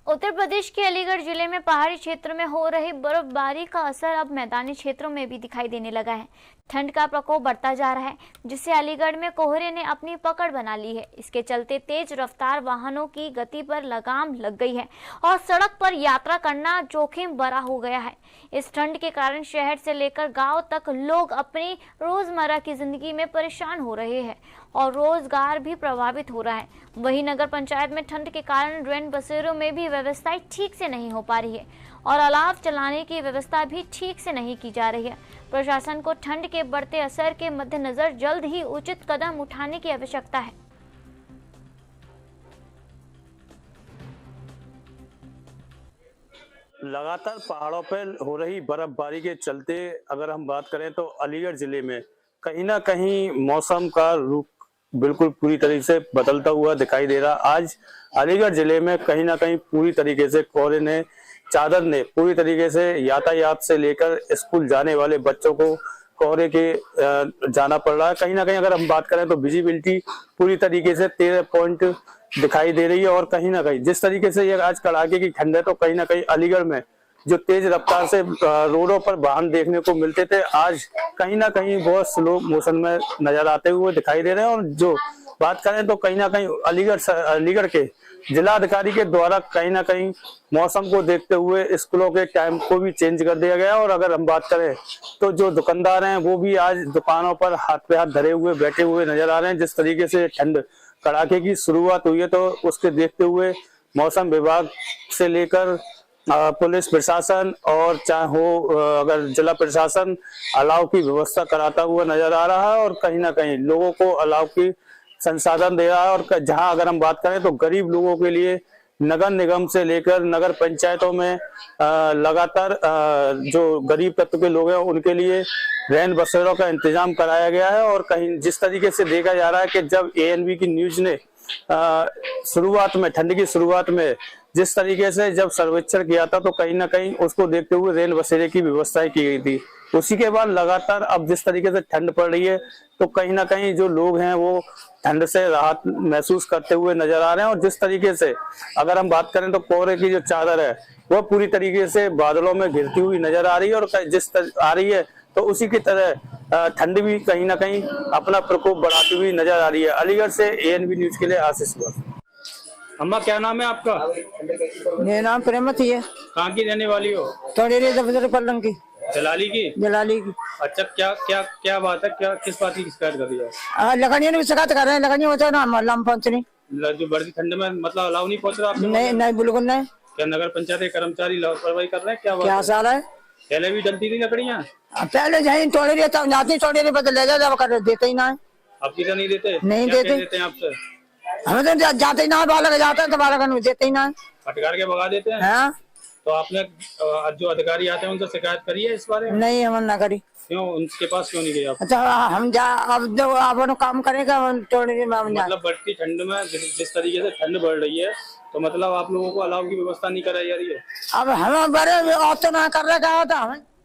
उत्तर प्रदेश के अलीगढ़ जिले में पहाड़ी क्षेत्र में हो रही बर्फबारी का असर अब मैदानी क्षेत्रों में भी दिखाई देने लगा है। ठंड का प्रकोप बढ़ता जा रहा है, जिससे अलीगढ़ में कोहरे ने अपनी पकड़ बना ली है। इसके चलते तेज रफ्तार वाहनों की गति पर लगाम लग गई है और सड़क पर यात्रा करना जोखिम भरा हो गया है। इस ठंड के कारण शहर से लेकर गांव तक लोग अपनी रोजमर्रा की जिंदगी में परेशान हो रहे हैं और रोजगार भी प्रभावित हो रहा है। वहीं नगर पंचायत में ठंड के कारण रैन बसेरों में भी व्यवस्थाएं ठीक से नहीं हो पा रही है और अलाव चलाने की व्यवस्था भी ठीक से नहीं की जा रही है। प्रशासन को ठंड के बढ़ते असर के मद्देनजर जल्द ही उचित कदम उठाने की आवश्यकता है। लगातार पहाड़ों पर हो रही बर्फबारी के चलते अगर हम बात करें तो अलीगढ़ जिले में कहीं ना कहीं मौसम का रुख बिल्कुल पूरी तरीके से बदलता हुआ दिखाई दे रहा। आज अलीगढ़ जिले में कहीं ना कहीं पूरी तरीके से कोहरे ने चादर ने पूरी तरीके से यातायात से लेकर स्कूल जाने वाले बच्चों को कोहरे के जाना पड़ रहा है। कहीं ना कहीं अगर हम बात करें तो विजिबिलिटी पूरी तरीके से 13 पॉइंट दिखाई दे रही है और कहीं ना कहीं जिस तरीके से ये आज कड़ाके की ठंड है तो कहीं ना कहीं अलीगढ़ में जो तेज रफ्तार से रोडों पर वाहन देखने को मिलते थे आज कहीं ना कहीं बहुत स्लो मोशन में नजर आते हुए दिखाई दे रहे हैं। और जो बात करें तो कहीं ना कहीं अलीगढ़ के जिलाधिकारी के द्वारा कहीं ना कहीं मौसम को देखते हुए स्कूलों के टाइम को भी चेंज कर दिया गया। और अगर हम बात करें तो जो दुकानदार हैं वो भी आज दुकानों पर हाथ पे हाथ धरे हुए बैठे हुए नजर आ रहे हैं। जिस तरीके से ठंड कड़ाके की शुरुआत हुई है तो उसके देखते हुए मौसम विभाग से लेकर पुलिस प्रशासन और चाहे हो अगर जिला प्रशासन अलाव की व्यवस्था कराता हुआ नजर आ रहा है और कहीं ना कहीं लोगों को अलाव की संसाधन दे रहा है। और जहां अगर हम बात करें तो गरीब लोगों के लिए नगर निगम से लेकर नगर पंचायतों में लगातार जो गरीब तत्व के लोग हैं उनके लिए रैन बसेरों का इंतजाम कराया गया है। और कहीं जिस तरीके से देखा जा रहा है कि जब ANB की न्यूज ने शुरुआत में ठंड की शुरुआत में जिस तरीके से जब सर्वेक्षण किया था तो कहीं ना कहीं उसको देखते हुए रेल बसेरे की व्यवस्थाएं की गई थी। उसी के बाद लगातार अब जिस तरीके से ठंड पड़ रही है तो कहीं ना कहीं जो लोग हैं वो ठंड से राहत महसूस करते हुए नजर आ रहे हैं। और जिस तरीके से अगर हम बात करें तो कोहरे की जो चादर है वो पूरी तरीके से बादलों में घिरती हुई नजर आ रही है और आ रही है तो उसी की तरह ठंड भी कहीं ना कहीं अपना प्रकोप बढ़ाती हुई नजर आ रही है। अलीगढ़ से ANB न्यूज के लिए आशीष। अम्मा क्या नाम है आपका? मेरा नाम प्रेमती है। कहाँ की रहने वाली हो? तोड़ेरी दफ्तर पल्लंग की। जलाली की? जलाली की। अच्छा, क्या क्या क्या बात है? क्या किस बात की शिकायत कर रही है? लगनियों ने भी शिकायत कर रहे हैं। लगनियों होता है ना मोहल्ला में पहुंच नहीं। जो बढ़ती ठंड में मतलब अलाव नहीं पहुंच रहा आपके? नहीं नहीं बिल्कुल नहीं। क्या नगर पंचायत के कर्मचारी लापरवाही कर रहे हैं? क्या बात क्या है? साल है? पहले भी डलती थी लकड़ियाँ? पहले जहाँ तोड़ेरी तब जाती तोड़ेरी पर ले जा कर देते ही ना है। अब की नहीं देते? नहीं क्या देते। देते हैं आपसे? हमें तो जाते ही ना है। बालक जाते हैं तो बालक देते ही ना है। फटकार के भगा देते हैं? हाँ? तो आपने जो अधिकारी आते हैं उनसे शिकायत करी है इस बारे में? नहीं हमने ना करी। क्यों उनके पास क्यों नहीं गए आप? अच्छा हम जा अब जो अपन काम करेगा तोड़ेरी में मतलब बढ़ती ठंड में जिस तरीके से ठंड बढ़ रही है तो मतलब आप लोगों को अलाव की व्यवस्था नहीं कराई जा रही है? अब हमें बड़े ऑप्शन ना कर रहे क्या होता हमें